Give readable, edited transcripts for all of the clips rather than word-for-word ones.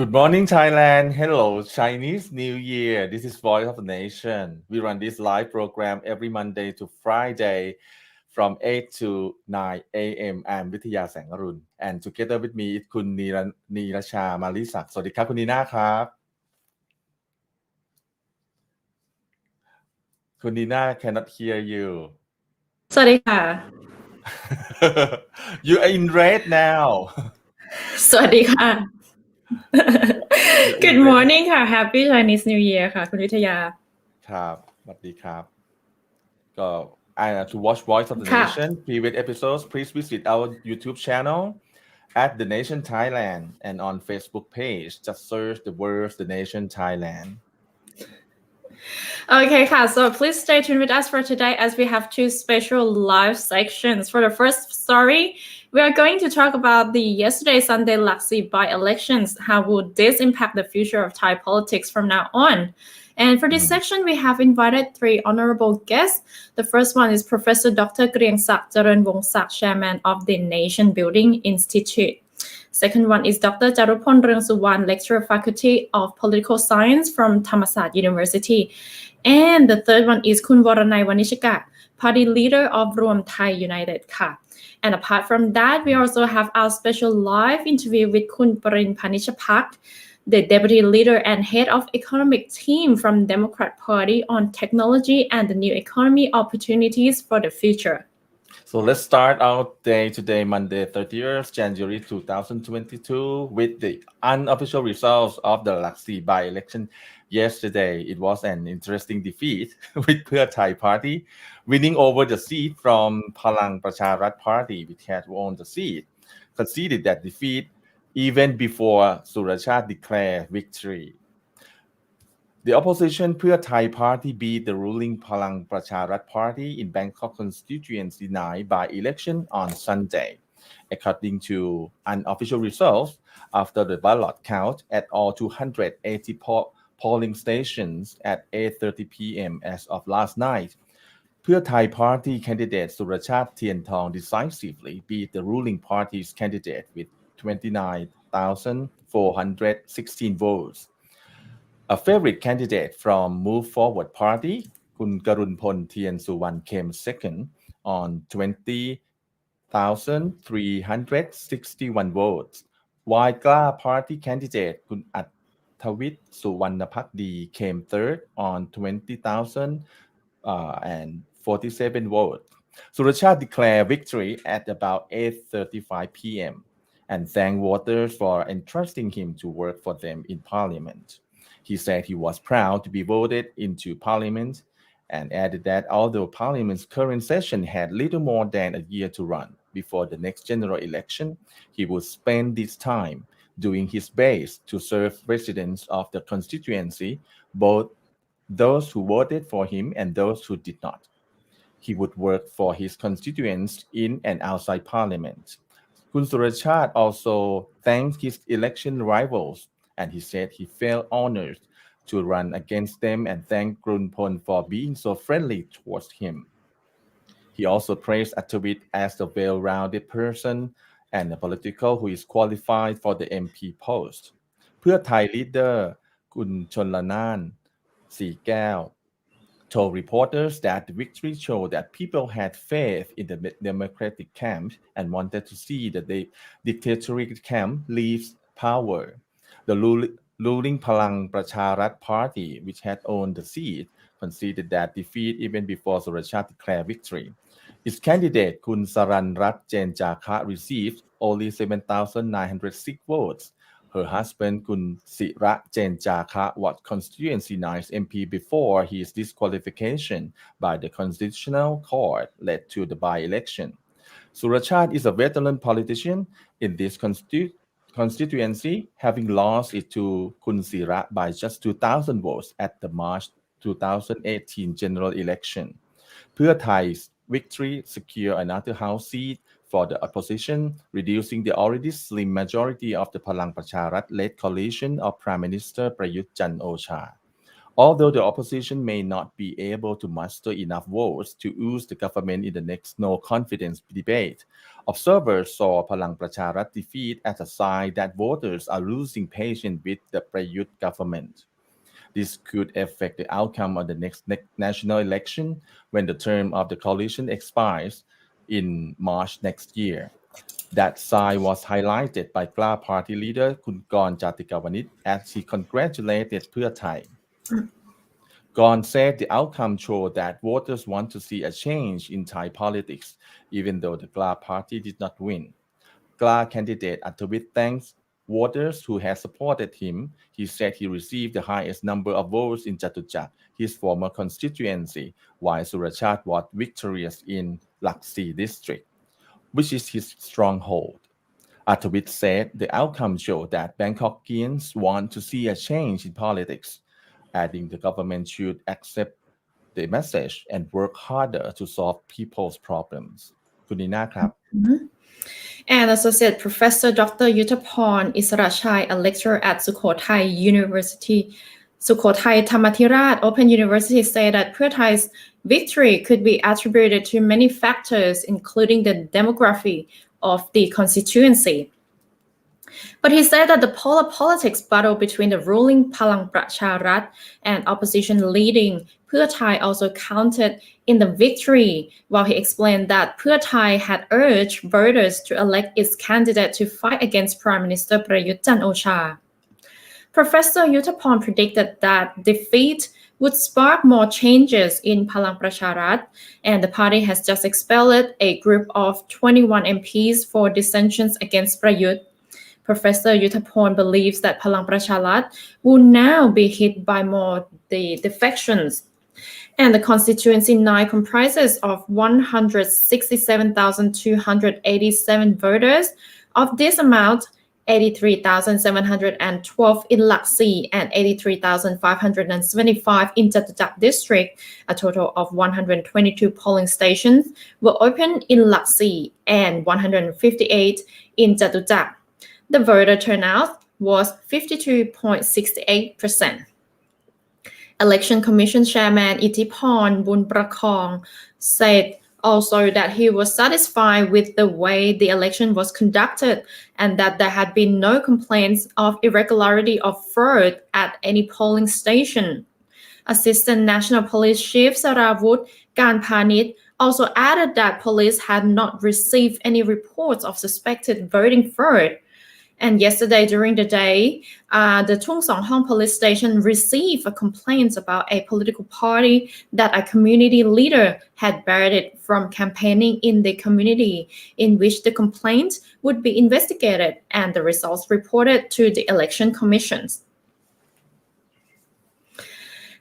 Good morning, Thailand. Hello, Chinese New Year. This is Voice of the Nation. We run this live program every Monday to Friday from 8 to 9 a.m. I'm Vithya Sangarun. And together with me is คุณนีรชามาลิศักดิ์สวัสดีครับคุณนีน่าครับคุณนีน่า cannot hear you สวัสดีค่ะ You are in red now สวัสดีค่ะ Good morning ค่ะ Happy Chinese New Year ค่ะคุณวิทยาครับสวัสดีครับก็to watch Voice of the Nation previous episodes please visit our YouTube channel at The Nation Thailand and on Facebook page just search the words The Nation Thailand. Okay, so please stay tuned with us for today as we have two special live sections. For the first story, we are going to talk about the yesterday Sunday Laxi by-elections. How would this impact the future of Thai politics from now on? And for this section, we have invited three honorable guests. The first one is Professor Dr. Griengsak Charoenwongsak, Chairman of the Nation Building Institute. Second one is Dr. Charupon Reungsuwan, Lecturer Faculty of Political Science from Thammasat University. And the third one is Kun Waranai Wanishika, Party Leader of Ruam Thai United Ka. And apart from that, we also have our special live interview with Kun Parin Panichapak, the Deputy Leader and Head of Economic Team from Democrat Party on technology and the new economy opportunities for the future. So let's start our day today, Monday, 30th January 2022, with the unofficial results of the Laxi by-election yesterday. It was an interesting defeat with Pheu Thai Party winning over the seat from Palang Pracharat Party, which had won the seat, conceded that defeat even before Surachat declared victory. The opposition Pheu Thai Party beat the ruling Palang Pracharat Party in Bangkok constituency 9 by-election on Sunday. According to unofficial results, after the ballot count at all 280 polling stations at 8:30 p.m. as of last night, Pheu Thai Party candidate Surachat Thientong decisively beat the ruling party's candidate with 29,416 votes. A favorite candidate from Move Forward Party, Kun Karunpon Thiensuwan, came second on 20,361 votes, while Kla Party candidate Kun Attawit Suwannapakdi came third on 20,047 votes. Surachat declared victory at about 8:35 p.m. and thanked voters for entrusting him to work for them in Parliament. He said he was proud to be voted into Parliament and added that although Parliament's current session had little more than a year to run before the next general election, he would spend this time doing his best to serve residents of the constituency, both those who voted for him and those who did not. He would work for his constituents in and outside Parliament. Kun Surachat also thanked his election rivals, and he said he felt honored to run against them and thanked Grunpon for being so friendly towards him. He also praised Attawit as a well-rounded person and a political who is qualified for the MP post. Pheu Thai leader Kun Chonlanaan Sriแก้ว told reporters that the victory showed that people had faith in the Democratic camp and wanted to see the dictatorial camp leave power. The ruling Palang Pracharat Party, which had owned the seat, conceded that defeat even before Surachat declared victory. Its candidate, Kun Saran Rat Jen Jaka, received only 7,906 votes. Her husband, Kun Sira Jen Jaka, was constituency 9 MP before his disqualification by the Constitutional Court led to the by-election. Surachat is a veteran politician in this constituency, having lost it to Kun Sira by just 2,000 votes at the March 2018 general election. Pheu Thai's victory secured another House seat for the opposition, reducing the already slim majority of the Palang Pracharat-led coalition of Prime Minister Prayut Chan-o-cha. Although the opposition may not be able to muster enough votes to oust the government in the next no-confidence debate, observers saw Palang Pracharat defeat as a sign that voters are losing patience with the Prayut government. This could affect the outcome of the next national election when the term of the coalition expires in March next year. That side was highlighted by Kla Party leader Kun Gorn Jatikawanit as he congratulated Pheu Thai. Gorn said the outcome showed that voters want to see a change in Thai politics, even though the Kla Party did not win. Kla candidate Attawit thanks voters who had supported him. He said he received the highest number of votes in Chatuchak, his former constituency, while Surachat was victorious in Laksi district, which is his stronghold. Attawit said the outcome showed that Bangkokians want to see a change in politics, adding the government should accept the message and work harder to solve people's problems. คุณนีน่าครับ And Associate Professor Dr. Yutthaporn Isarachai, a lecturer at Sukhothai University, Sukhothai Thammathirat Open University, said that Pheu Thai's victory could be attributed to many factors, including the demography of the constituency. But he said that the polar politics battle between the ruling Palang Pracharat and opposition leading Pheu Thai also counted in the victory, while he explained that Pheu Thai had urged voters to elect its candidate to fight against Prime Minister Prayut Chan-o-cha. Professor Yutthaporn predicted that defeat would spark more changes in Palang Pracharat, and the party has just expelled a group of 21 MPs for dissensions against Prayut. Professor Yutthaporn believes that Palang Pracharat will now be hit by more the defections. And the constituency 9 comprises of 167,287 voters. Of this amount, 83,712 in Laksi and 83,575 in Chatuchak district, a total of 122 polling stations, were opened in Laksi and 158 in Chatuchak. The voter turnout was 52.68%. Election Commission Chairman Ithiporn Bunprakong said also that he was satisfied with the way the election was conducted and that there had been no complaints of irregularity or fraud at any polling station. Assistant National Police Chief Saravut Kanpanit also added that police had not received any reports of suspected voting fraud. And yesterday during the day, the Tung Song Hong police station received a complaint about a political party that a community leader had barred it from campaigning in the community, in which the complaint would be investigated and the results reported to the election commissions.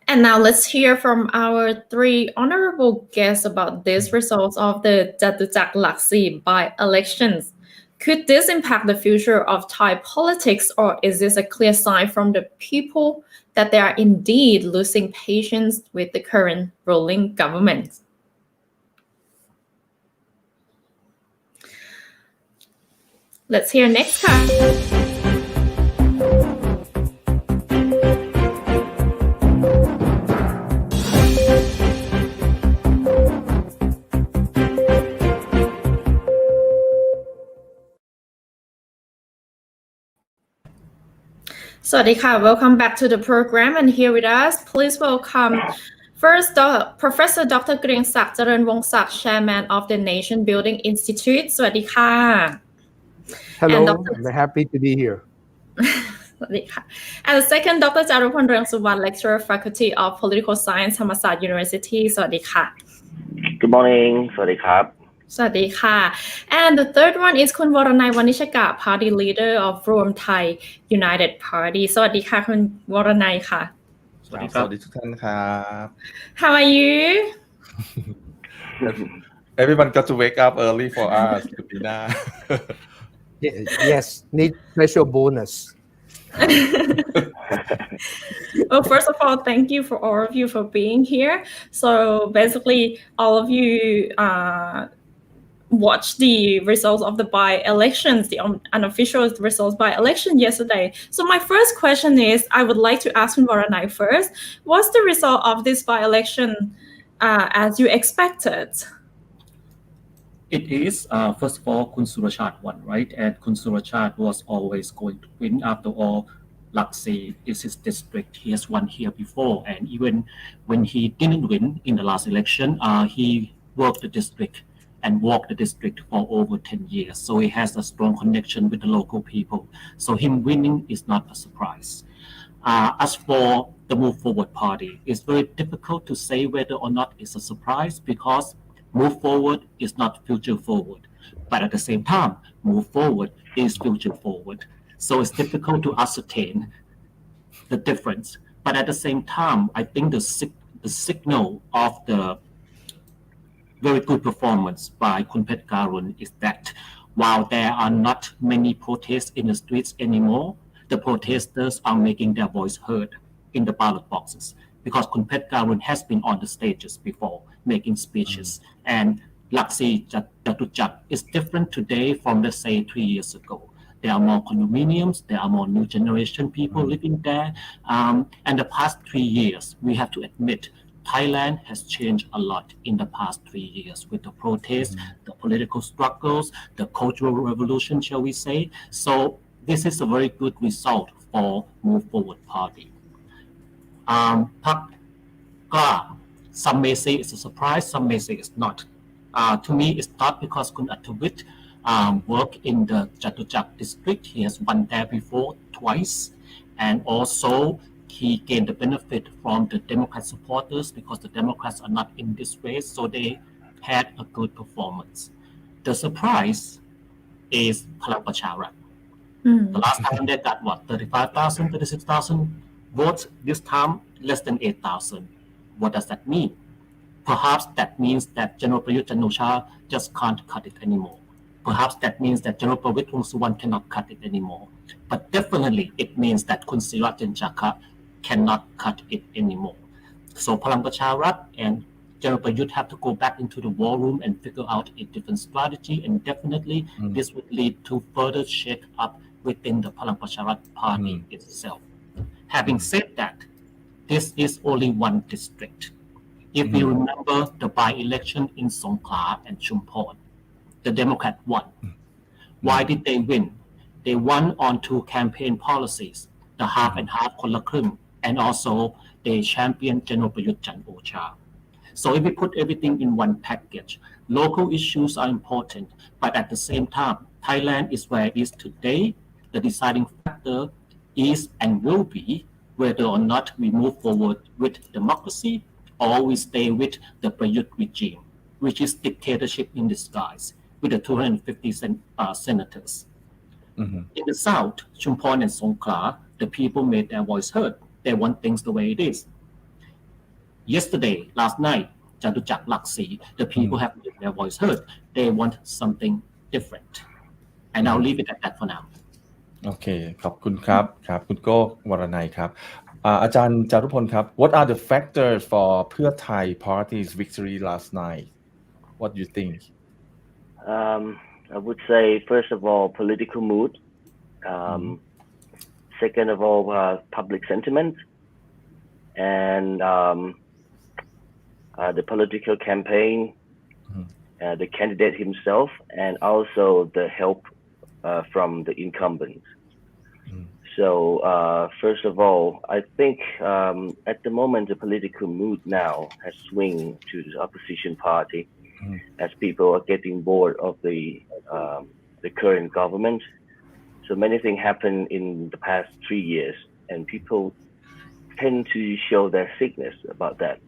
And now let's hear from our 3 honorable guests about these results of the Chatuchak Laksi by-elections. Could this impact the future of Thai politics, or is this a clear sign from the people that they are indeed losing patience with the current ruling government? Let's hear next card. Sawadee ka, welcome back to the program, and here with us, please welcome First, Professor Dr. เกรียงศักดิ์ เจริญวงศ์ศักดิ์ Chairman of the Nation Building Institute สวัสดีค่ะ Hello, And Dr. I'm happy to be here. สวัสดีค่ะ And the second, Dr. จารุพล เรืองสุวรรณ Lecturer Faculty of Political Science ธรรมศาสตร์ University สวัสดีค่ะ Good morning สวัสดีครับ สวัสดีค่ะ And the third one is คุณวรนัยวณิชกะ Party Leader of รวมไทย United Party สวัสดีค่ะคุณวรนัยค่ะ สวัสดีทุกท่านครับ How are you? Everyone got to wake up early for us คุณปีน่า Yes, need special bonus. Well, first of all, thank you for all of you for being here. So basically, all of you watched the results of the by-elections, the unofficial results by-election yesterday. So my first question is, I would like to ask Varanai first, what's the result of this by-election as you expected? It is, first of all, Kun Surachat won, right? And Kun Surachat was always going to win. After all, Laxi is his district. He has won here before. And even when he didn't win in the last election, he worked the district and walked the district for over 10 years. So he has a strong connection with the local people. So him winning is not a surprise. As for the Move Forward Party, it's very difficult to say whether or not it's a surprise because Move Forward is not future forward. But at the same time, Move Forward is future forward. So it's difficult to ascertain the difference. But at the same time, I think the signal of the very good performance by Kun Petkarun is that while there are not many protests in the streets anymore, the protesters are making their voice heard in the ballot boxes because Kun Petkarun has been on the stages before making speeches. And Laxi Jatuchak is different today from, let's say, 3 years ago. There are more condominiums, there are more new generation people living there. And the past 3 years, we have to admit, Thailand has changed a lot in the past 3 years with the protests, the political struggles, the cultural revolution, shall we say. So this is a very good result for Move Forward Party. Some may say it's a surprise, some may say it's not. To me, it's not because Kun Attawit worked in the Jatuchak district. He has won there before twice. And also, he gained the benefit from the Democrat supporters because the Democrats are not in this race, so they had a good performance. The surprise is Palang Pracharat. The last time they got 35,000, 36,000 votes. This time, less than 8,000. What does that mean? Perhaps that means that General Prayut Chan-o-cha just can't cut it anymore. Perhaps that means that General Prawit Wongsuwan cannot cut it anymore. But definitely it means that Kun Sirat Janchaka cannot cut it anymore. So Palang Pracharat and General Prayut have to go back into the war room and figure out a different strategy. And definitely this would lead to further shake up within the Palang Pracharat party itself. Having said that, this is only one district. If we remember the by-election in Songkhla and Chumpon, the Democrat won. Why did they win? They won on two campaign policies, the half and halfคนละครึ่ง and also they championed General Prayut Chan-o-cha. So if we put everything in one package, local issues are important, but at the same time, Thailand is where it is today. The deciding factor is and will be whether or not we move forward with democracy or we stay with the Prayut regime, which is dictatorship in disguise, with the 250 senators. In the south, Chumpon and Songkhla, the people made their voice heard. They want things the way it is. Yesterday, last night, Jatuchak Laxi, the people have made their voice heard. They want something different. And I'll leave it at that for now. โอเคขอบคุณครับครับคุณโก้วรนัยครับอาจารย์จารุพลครับ What are the factors for เพื่อไทย Party's victory last night? What do you think? I would say, first of all, political mood. Second of all, public sentiment. And the political campaign, the candidate himself, and also the help from the incumbents. So first of all, I think at the moment the political mood now has swung to the opposition party, as people are getting bored of the current government. So many things happened in the past 3 years, and people tend to show their sickness about that.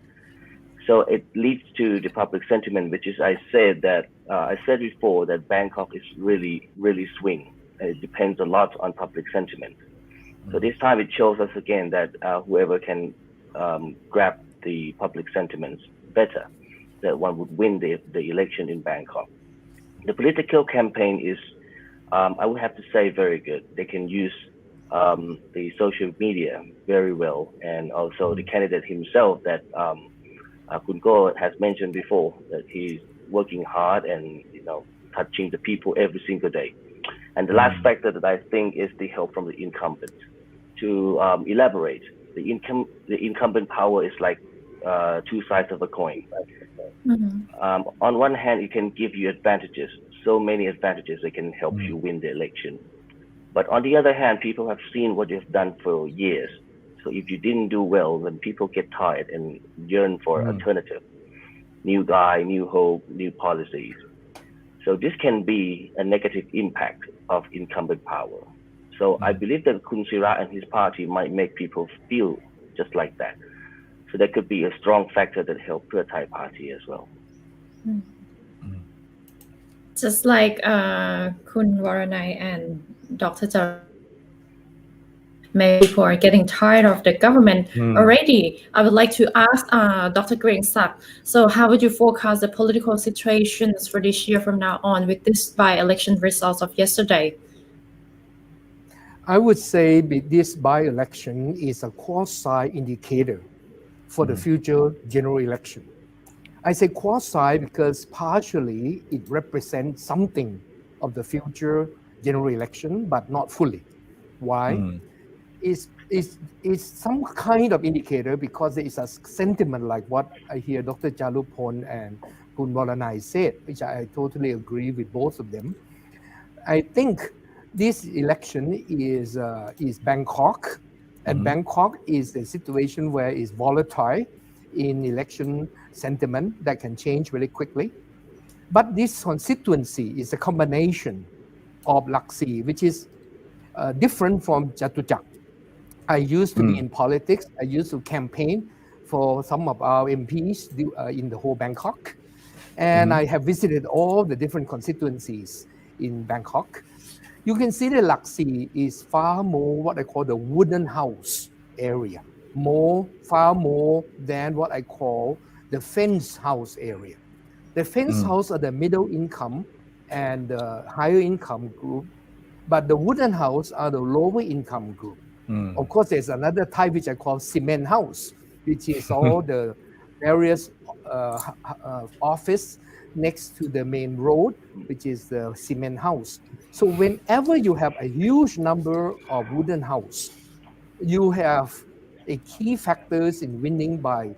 So it leads to the public sentiment, which is I said before that Bangkok is really swing. It depends a lot on public sentiment. So this time it shows us again that whoever can grab the public sentiments better, that one would win the election in Bangkok. The political campaign is, I would have to say, very good. They can use the social media very well, and also the candidate himself that Kun Go has mentioned before, that he's working hard and touching the people every single day. And the last factor that I think is the help from the incumbent. To elaborate, the incumbent power is like two sides of a coin. On one hand, it can give you advantages, so many advantages that can help you win the election. But on the other hand, people have seen what you've done for years. So if you didn't do well, then people get tired and yearn for alternative, new guy, new hope, new policies. So this can be a negative impact of incumbent power. So I believe that Kun Sira and his party might make people feel just like that. So that could be a strong factor that helps Pheu Thai party as well. Just like Kun Waranai and Dr. Jar, maybe people are getting tired of the government already. I would like to ask Dr. Green Sak, so how would you forecast the political situations for this year from now on with this by-election results of yesterday? I would say this by-election is a quasi-indicator for the future general election. I say quasi because partially it represents something of the future general election, but not fully. Why? It's some kind of indicator because there is a sentiment like what I hear Dr. Jalupon and Kun Waranai said, which I totally agree with both of them. I think this election is Bangkok, and Bangkok is a situation where it's volatile in election sentiment that can change very quickly. But this constituency is a combination of Laksi, which is different from Chatuchak. I used to be in politics. I used to campaign for some of our MPs in the whole Bangkok. And I have visited all the different constituencies in Bangkok. You can see that Laksi is far more what I call the wooden house area, far more than what I call the fence house area. The fence house are the middle income and the higher income group, but the wooden house are the lower income group. Of course, there's another type which I call cement house, which is all the various office next to the main road, which is the cement house. So whenever you have a huge number of wooden house, you have a key factors in winning by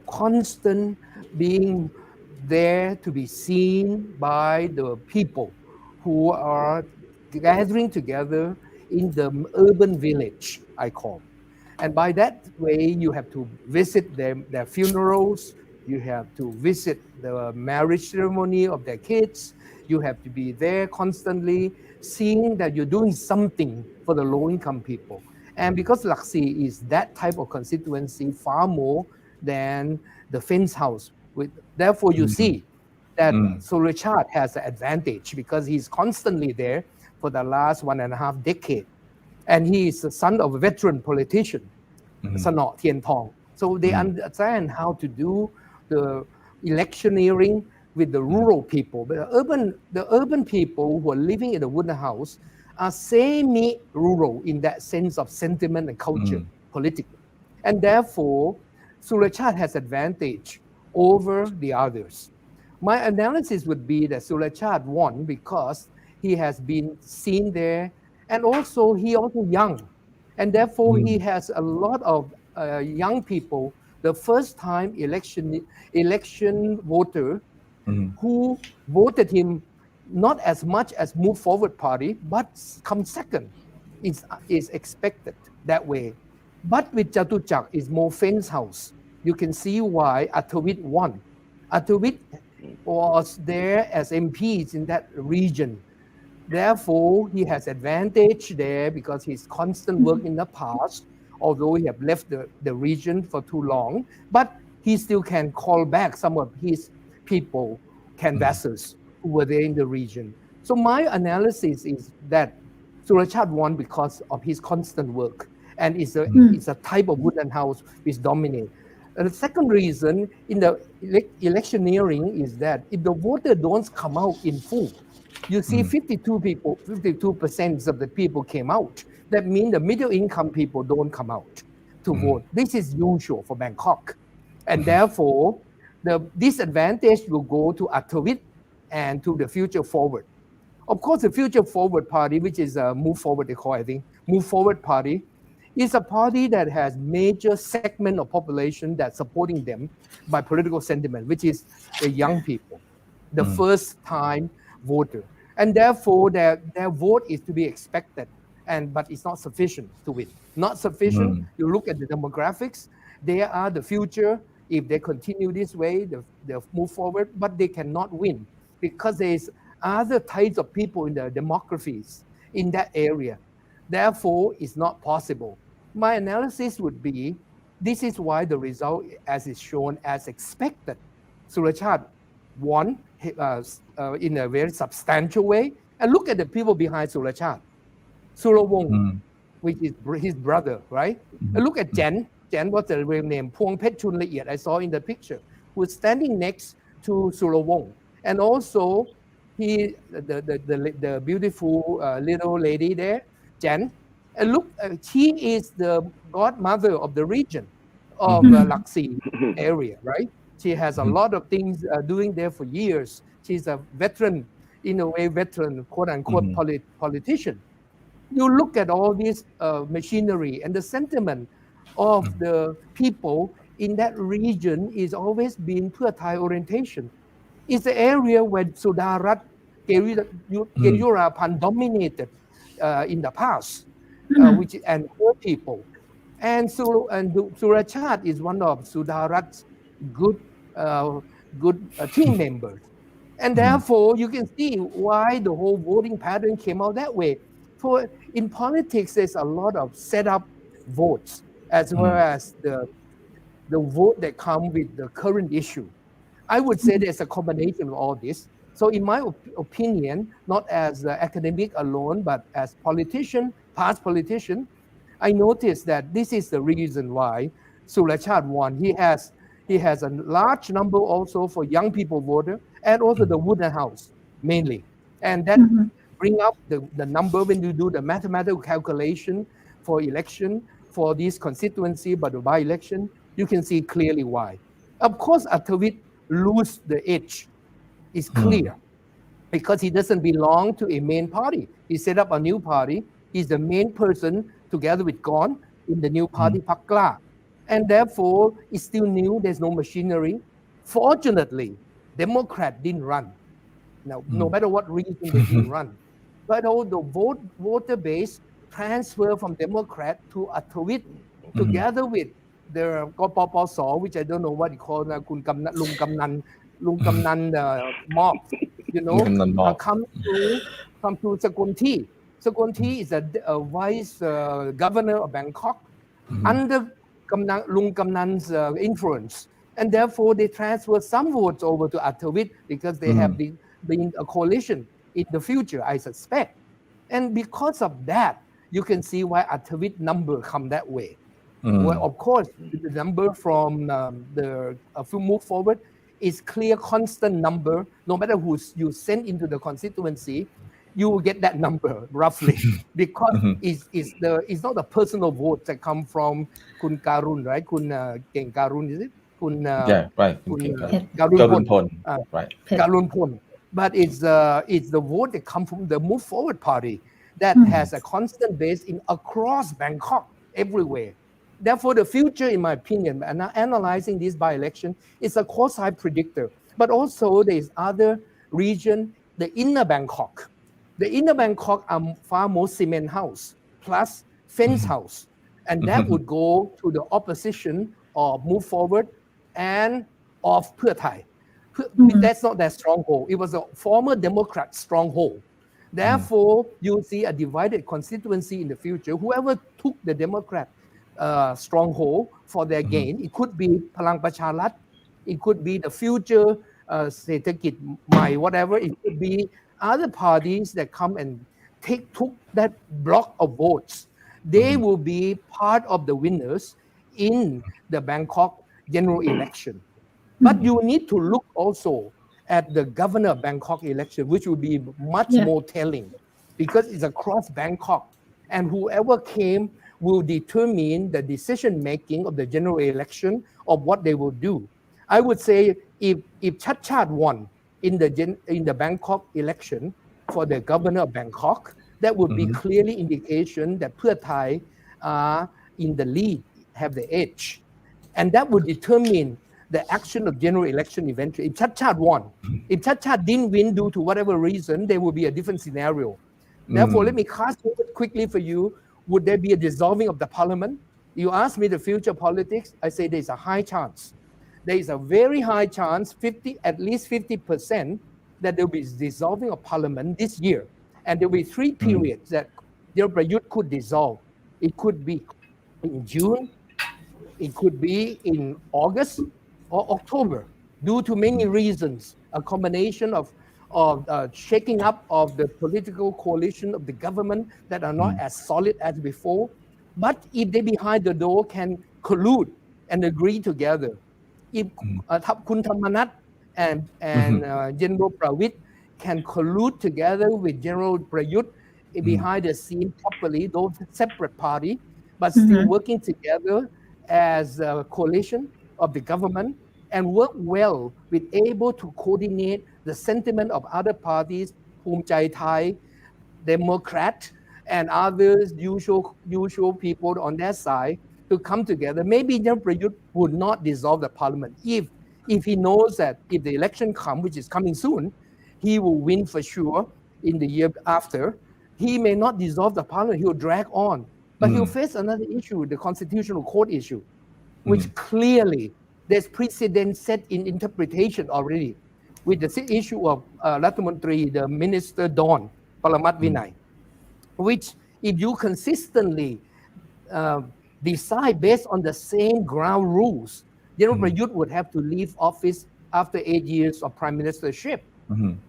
constant being there to be seen by the people who are gathering together in the urban village, I call. And by that way, you have to visit their funerals, you have to visit the marriage ceremony of their kids, you have to be there constantly, seeing that you're doing something for the low-income people. And because Laksi is that type of constituency far more than the fence house, therefore you see that Surachart has an advantage because he's constantly there for the last 1.5 decades. And he is the son of a veteran politician, Sanot Tien Tong. So they understand how to do the electioneering with the rural people. But the urban people who are living in the wooden house are semi-rural in that sense of sentiment and culture, politically. And therefore, Surachart has advantage over the others. My analysis would be that Surachart won because he has been seen there, and also he also young, and therefore he has a lot of young people, the first time election voter who voted him not as much as Move Forward Party, but come second. is expected that way. But with Chatuchak is more fence house. You can see why Atavit won. Atavit was there as MPs in that region. Therefore, he has advantage there because his constant work in the past, although he have left the region for too long, but he still can call back some of his people, canvassers who were there in the region. So my analysis is that Surachat won because of his constant work, and it's a type of wooden house which dominate. And the second reason in the electioneering is that if the voter don't come out in full, you see 52% of the people came out. That means the middle income people don't come out to vote. This is usual for Bangkok. And therefore, the disadvantage will go to Atavit and to the Future Forward. Of course, the Future Forward Party, which is a Move Forward, they call it, I think, Move Forward Party, is a party that has major segment of population that's supporting them by political sentiment, which is the young people, the first time voter. And therefore, their vote is to be expected, but it's not sufficient to win. Not sufficient. You look at the demographics, they are the future. If they continue this way, they'll move forward, but they cannot win because there's other types of people in the demographies in that area. Therefore, it's not possible. My analysis would be, this is why the result, as is shown as expected, Surachat won in a very substantial way. And look at the people behind Surachat. Surawong, which is his brother, right? And look at Jen. Jen was the real name. Puang Pet Chun Laiyet, I saw in the picture, who's standing next to Surawong. And also, the beautiful little lady there, Jen. And look, she is the godmother of the region of Laxi area, right? She has a lot of things doing there for years. She's a veteran, in a way, quote unquote, politician. You look at all this machinery and the sentiment of the people in that region is always been Pheu Thai orientation. It's the area where Sudarat, Gerurapan dominated in the past, and her people. And Surachat is one of Sudarat's good team members. And therefore, you can see why the whole voting pattern came out that way. For in politics, there's a lot of setup votes, as well as the vote that come with the current issue. I would say there's a combination of all this. So in my opinion, not as academic alone, but as past politician, I noticed that this is the reason why Surachat won. He has a large number also for young people voter, and also the wooden house mainly. And that bring up the number when you do the mathematical calculation for election for this constituency, but the by-election, you can see clearly why. Of course, Atavit lose the edge. It's clear because he doesn't belong to a main party. He set up a new party. He's the main person together with Gon in the new party, Pakla. And therefore, it's still new. There's no machinery. Fortunately, Democrat didn't run. Now, no matter what reason, they didn't run. But all the voter base transfer from Democrat to Atavit together with the Gopoposol, which I don't know what you call Lung Kamnan mob, come to Sakunti. Sakunti is a vice governor of Bangkok under Lung Kamnan's influence. And therefore, they transfer some votes over to Atavit because they have been a coalition in the future, I suspect. And because of that, you can see why Atavit number come that way. Well, of course, the number from the Move Forward is clear, constant number. No matter who you send into the constituency, you will get that number roughly because it's not the personal votes that come from Kun Karun, right? Keng Karun, is it? Karun Pon. Right. Karun Pon. But it's the vote that come from the Move Forward Party that has a constant base across Bangkok, everywhere. Therefore, the future, in my opinion, and analyzing this by-election, is a quasi predictor. But also, there is other region, the inner Bangkok. The inner Bangkok are far more cement house. plus fence house. And that would go to the opposition or move forward and of Pheu Thai. That's not their stronghold. It was a former Democrat stronghold. Therefore, you'll see a divided constituency in the future. Whoever took the Democrat stronghold for their gain, it could be Palang Pracharat, it could be the future Sethakit Mai, whatever. It could be other parties that come and took that block of votes. They will be part of the winners in the Bangkok general election. But you need to look also at the governor of Bangkok election, which will be much more telling because it's across Bangkok. And whoever came will determine the decision making of the general election of what they will do. I would say if Chat won in the Bangkok election for the governor of Bangkok, that would be clearly indication that Pheu Thai are in the lead, have the edge. And that would determine the action of general election eventually. If Chat won, if Chat didn't win due to whatever reason, there will be a different scenario. Therefore, let me cast it quickly for you. Would there be a dissolving of the parliament? You ask me the future politics, I say there's a high chance. There is a very high chance, at least 50%, that there will be dissolving of parliament this year. And there will be 3 periods that Prayut could dissolve. It could be in June, it could be in August or October, due to many reasons, a combination of shaking up of the political coalition of the government that are not as solid as before. But if they behind the door can collude and agree together, if Kun Thammanat and General Prawit can collude together with General Prayut behind the scene properly, those separate parties, but still working together as a coalition of the government and work well with able to coordinate the sentiment of other parties, Phum Chai Thai, Democrat, and others, usual people on their side, to come together. Maybe General Prayut would not dissolve the parliament if he knows that if the election comes, which is coming soon, he will win for sure in the year after. He may not dissolve the parliament, he'll drag on. But he'll face another issue, the constitutional court issue, which clearly there's precedent set in interpretation already with the issue of Rathamantri, the Minister Don, Paramat Vinay, which if you consistently decide based on the same ground rules, General Prayut would have to leave office after 8 years of prime ministership.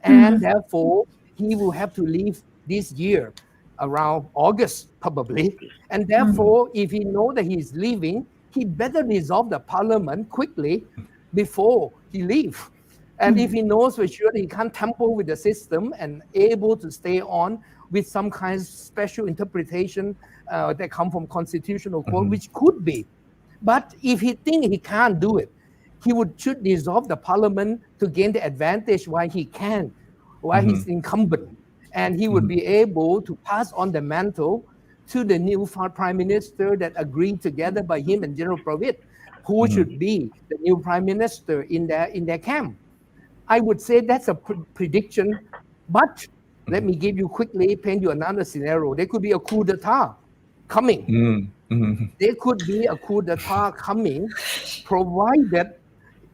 And therefore, he will have to leave this year around August, probably. And therefore, if he knows that he's leaving, he better dissolve the parliament quickly before he leaves. And if he knows for sure that he can't tamper with the system and able to stay on with some kind of special interpretation that come from constitutional court, which could be. But if he thinks he can't do it, he should dissolve the parliament to gain the advantage while he can, while he's incumbent. And he would be able to pass on the mantle to the new prime minister that agreed together by him and General Pravit, who should be the new prime minister in their camp. I would say that's a prediction, but let me give you quickly, paint you another scenario. There could be a coup d'etat coming. There could be a coup d'etat coming, provided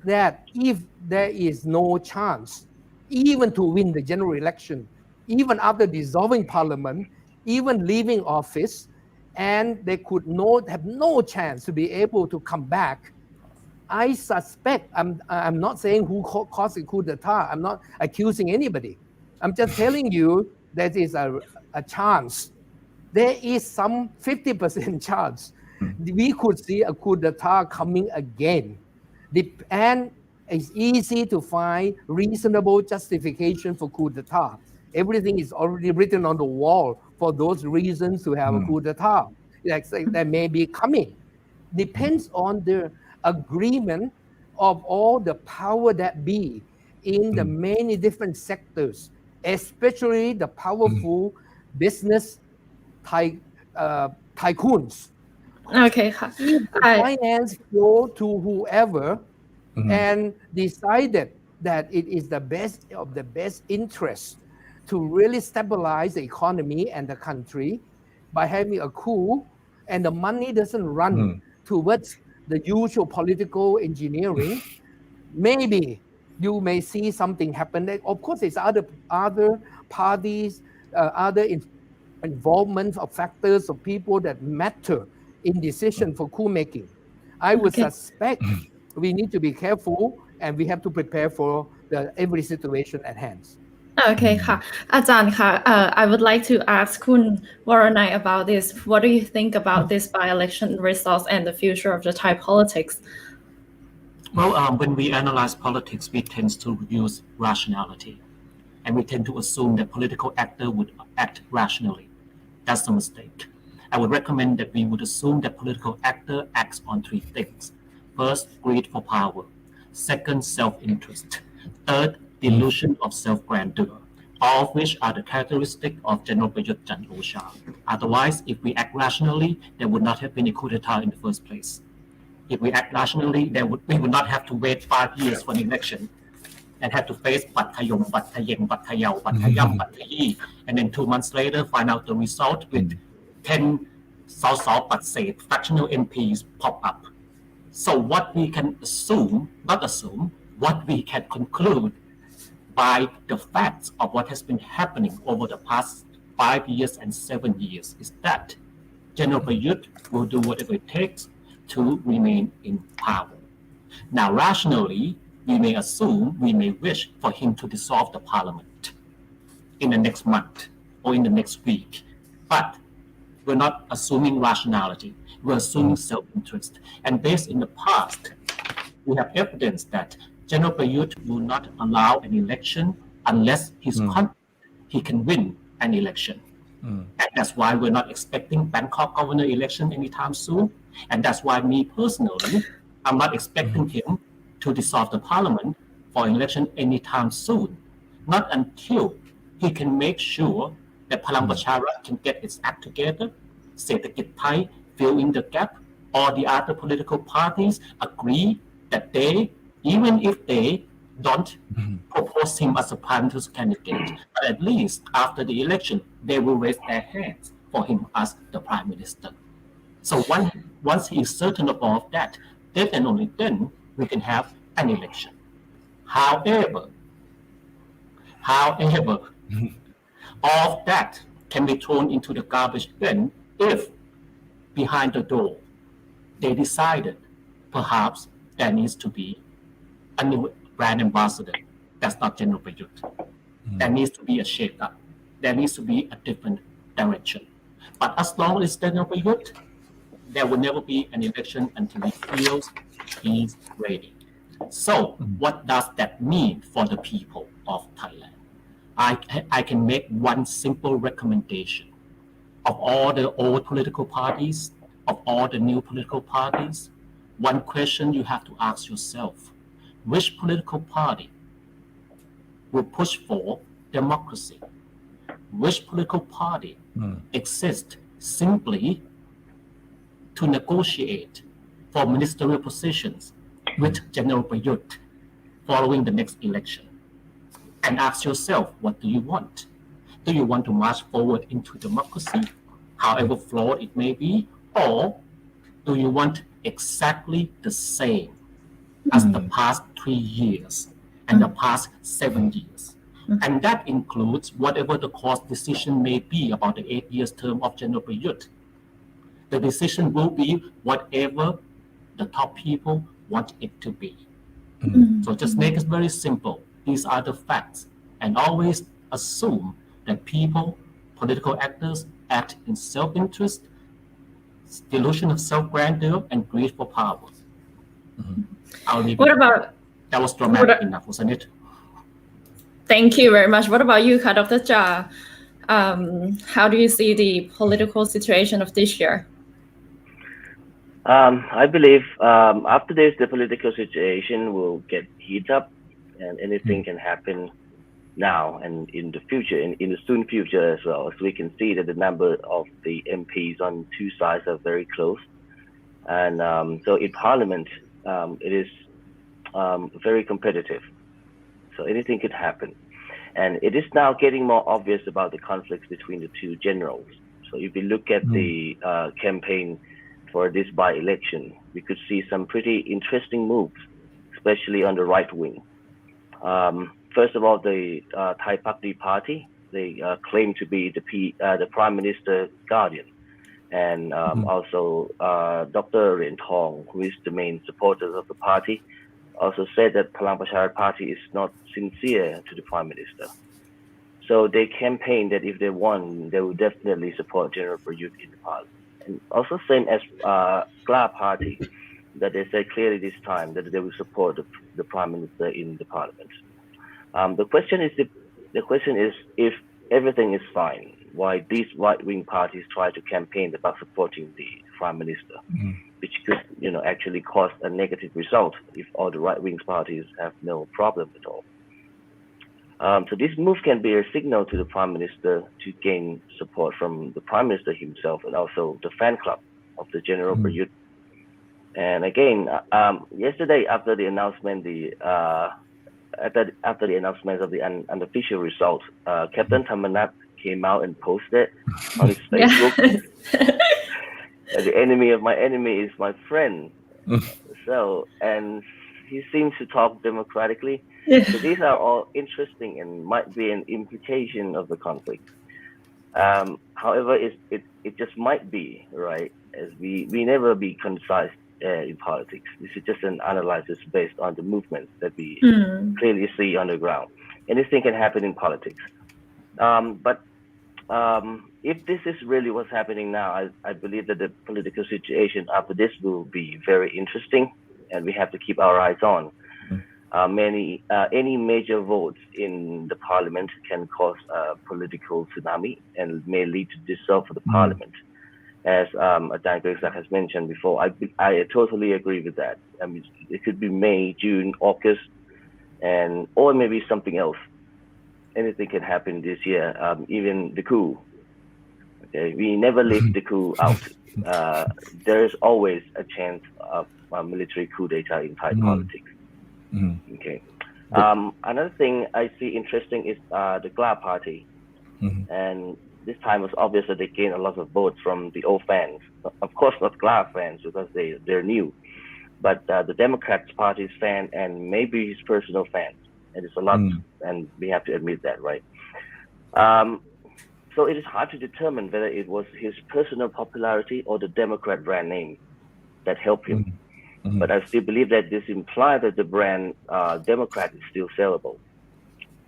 that if there is no chance, even to win the general election, even after dissolving parliament, even leaving office, and they could have no chance to be able to come back. I suspect, I'm not saying who caused the coup d'etat, I'm not accusing anybody. I'm just telling you that is a chance. There is some 50% chance we could see a coup d'etat coming again. And it's easy to find reasonable justification for coup d'etat. Everything is already written on the wall for those reasons to have a coup d'etat that may be coming. Depends on the agreement of all the power that be in the many different sectors, especially the powerful business tycoons. Okay. If the finance flow to whoever and decided that it is the best interest to really stabilize the economy and the country, by having a coup and the money doesn't run towards the usual political engineering, maybe you may see something happen. Of course, there's other parties, other involvement of factors of people that matter in decision for coup making. I would suspect we need to be careful and we have to prepare for every situation at hand. โอเคค่ะอาจารย์ค่ะI would like to ask คุณวรนัย about this. What do you think about this by-election results and the future of the Thai politics? Well, when we analyze politics, we tend to use rationality, and we tend to assume that political actor would act rationally. That's a mistake. I would recommend that we would assume that political actor acts on three things. First, greed for power. Second, self-interest. Third, delusion of self-grandeur. All of which are the characteristic of General Prayut Chan-o-cha. Otherwise, if we act rationally, there would not have been a coup d'etat in the first place. If we act rationally, we would not have to wait 5 years for an election and have to face Bat Kayom, Bat Kayeng, Bat Kayao, Bat Kayam, Bat Kayi, and then 2 months later find out the result with 10 Sao Bat Say fractional MPs pop up. So what we can assume, not assume, what we can conclude by the facts of what has been happening over the past 5 years and 7 years is that General Prayut will do whatever it takes to remain in power. Now, rationally, we may assume, we may wish for him to dissolve the parliament in the next month or in the next week. But we're not assuming rationality. We're assuming self-interest. And based in the past, we have evidence that General Prayut will not allow an election unless he's confident he can win an election. And that's why we're not expecting Bangkok governor election anytime soon. And that's why me personally, I'm not expecting him to dissolve the parliament for election anytime soon. Not until he can make sure that Palang Pracharat can get its act together, Sethakit Thai fill in the gap, or the other political parties agree that they, even if they don't propose him as a prime minister candidate, but at least after the election, they will raise their hands for him as the prime minister. So once he is certain of all of that, then and only then we can have an election. However, all of that can be thrown into the garbage bin if behind the door they decided perhaps there needs to be a new brand ambassador. That's not General Prayut. There needs to be a shake-up. There needs to be a different direction. But as long as General Prayut, there will never be an election until he feels he's ready. So what does that mean for the people of Thailand? I can make one simple recommendation. Of all the old political parties, of all the new political parties, one question you have to ask yourself: which political party will push for democracy? Which political party exists simply to negotiate for ministerial positions with General Prayut following the next election? And ask yourself, what do you want? Do you want to march forward into democracy, however flawed it may be, or do you want exactly the same as the past 3 years and the past 7 years? And that includes whatever the course decision may be about the 8 years term of General Prayut. The decision will be whatever the top people want it to be. So just make it very simple. These are the facts. And always assume that people, political actors, act in self-interest, delusion of self-grandeur, and greed for power. I'll leave What it. about That was dramatic enough, wasn't it? Thank you very much. What about you, Dr. Cha? How do you see the political situation of this year? I believe after this, the political situation will get heated up, and anything can happen now and in the future, in the soon future as well. As we can see that the number of the MPs on two sides are very close, and so in Parliament, it is very competitive. So anything could happen, and it is now getting more obvious about the conflicts between the two generals. So if we look at the campaign for this by-election, we could see some pretty interesting moves, especially on the right wing. First of all, the Thai Pakdi Party, they claim to be the Prime Minister's guardian. And also Dr. Rien Thong, who is the main supporter of the party, also said that Palang Pracharat Party is not sincere to the Prime Minister. So they campaigned that if they won, they would definitely support General Prayut in the parliament. And also same as Kla Party, that they said clearly this time that they will support the Prime Minister in the parliament. The question is if everything is fine, why these right-wing parties try to campaign about supporting the Prime Minister, which could actually cause a negative result if all the right-wing parties have no problem at all. So this move can be a signal to the Prime Minister to gain support from the Prime Minister himself and also the fan club of the General Prayut. And again, yesterday after the announcement, after the announcement of the unofficial result, Captain Thammanat came out and posted on his Facebook, the enemy of my enemy is my friend. So, and he seems to talk democratically. So these are all interesting and might be an implication of the conflict. However, it just might be, right? As we never be concise in politics. This is just an analysis based on the movements that we clearly see on the ground. Anything can happen in politics. But if this is really what's happening now, I believe that the political situation after this will be very interesting, and we have to keep our eyes on. Any major votes in the parliament can cause a political tsunami and may lead to dissolve of the parliament. As Ajahn Greksak has mentioned before, I totally agree with that. I mean, it could be May, June, August, or maybe something else. Anything can happen this year, even the coup. Okay, we never leave the coup out. There is always a chance of a military coup d'etat in Thai politics. Okay. Another thing I see interesting is the Kla Party, and this time was obvious that they gained a lot of votes from the old fans. Of course, not Kla fans because they're new, but the Democrats Party's fan and maybe his personal fans. And it's a lot, and we have to admit that, right? So it is hard to determine whether it was his personal popularity or the Democrat brand name that helped him. But I still believe that this implies that the brand Democrat is still sellable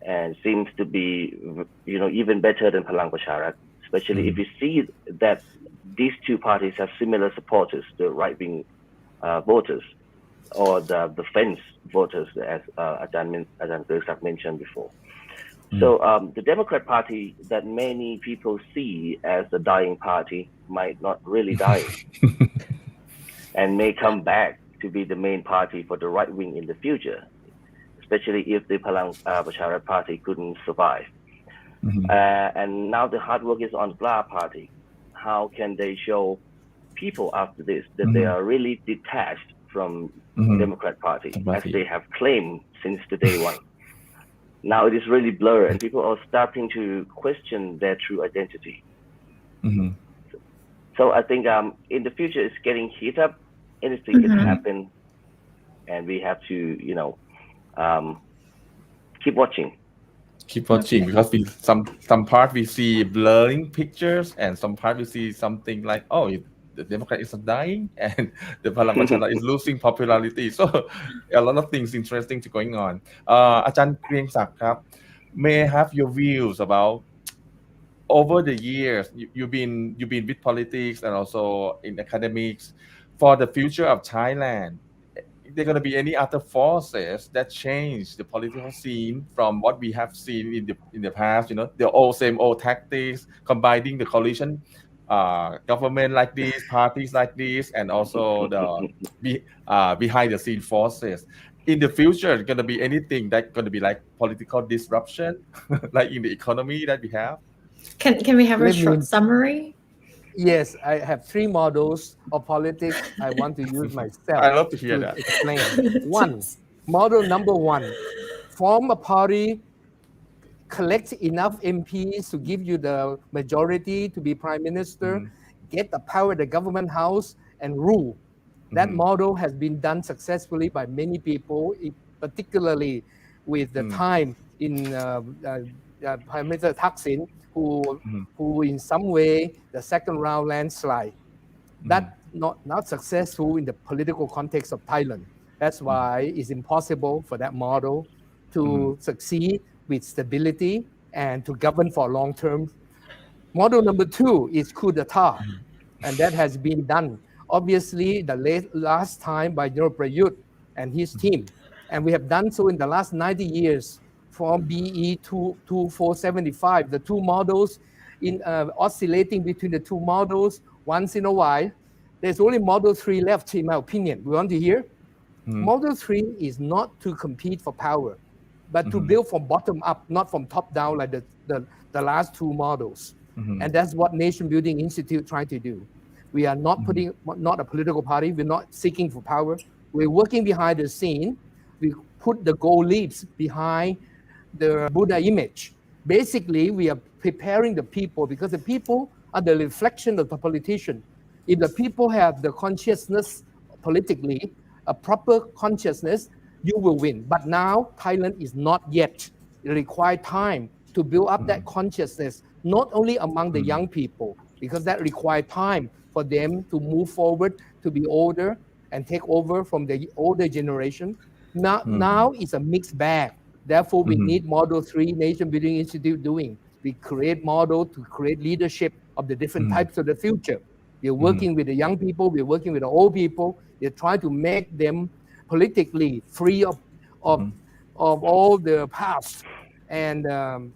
and seems to be, even better than Palang Pracharat, especially if you see that these two parties have similar supporters, the right-wing voters or the fence voters, as Ajahn Greksak mentioned before. So the Democrat Party that many people see as the dying party might not really die and may come back to be the main party for the right wing in the future, especially if the Palang Pracharat Party couldn't survive. And now the hard work is on the Kla Party. How can they show people after this that they are really detached from Democrat Party, as they have claimed since the day one? Now it is really blurred, and people are starting to question their true identity. So I think in the future it's getting heated up. Anything can happen, and we have to, keep watching. Keep watching, because some part we see blurring pictures, and some part we see something like, the Democrat is dying and the Palang Pracharat is losing popularity. So a lot of things interesting to going on. Ajahn Greksak, may I have your views about over the years you've been with politics and also in academics, for the future of Thailand? There going to be any other forces that change the political scene from what we have seen in the past? The same old tactics, combining the coalition government like this, parties like this, and also the behind the scene forces. In the future, going to be anything that going to be like political disruption, like in the economy that we have? Can we have a short summary? Yes, I have three models of politics I want to use myself. I love to hear that. Explain. Model number one, form a party collect enough MPs to give you the majority to be prime minister, get the power at the government house and rule. That model has been done successfully by many people, particularly with the time in Prime Minister Thaksin, who in some way the second round landslide. That not successful in the political context of Thailand. That's why it's impossible for that model to succeed with stability and to govern for long term. Model number 2 is coup d'etat, and that has been done. Obviously, the last time by General Prayut and his team, and we have done so in the last 90 years from BE 2475, the two models in oscillating between the two models once in a while. There's only Model 3 left, in my opinion. We want to hear? Model 3 is not to compete for power, but to build from bottom up, not from top down like the last two models. And that's what Nation Building Institute trying to do. We are not not a political party. We're not seeking for power. We're working behind the scene. We put the gold leaves behind the Buddha image. Basically, we are preparing the people because the people are the reflection of the politician. If the people have the consciousness politically, a proper consciousness, you will win. But now Thailand is not yet. It requires time to build up that consciousness, not only among the young people, because that requires time for them to move forward, to be older and take over from the older generation. Now it's a mixed bag. Therefore, we need Model 3 Nation Building Institute doing. We create model to create leadership of the different types of the future. We're working with the young people. We're working with the old people. We're trying to make them politically free of all the past and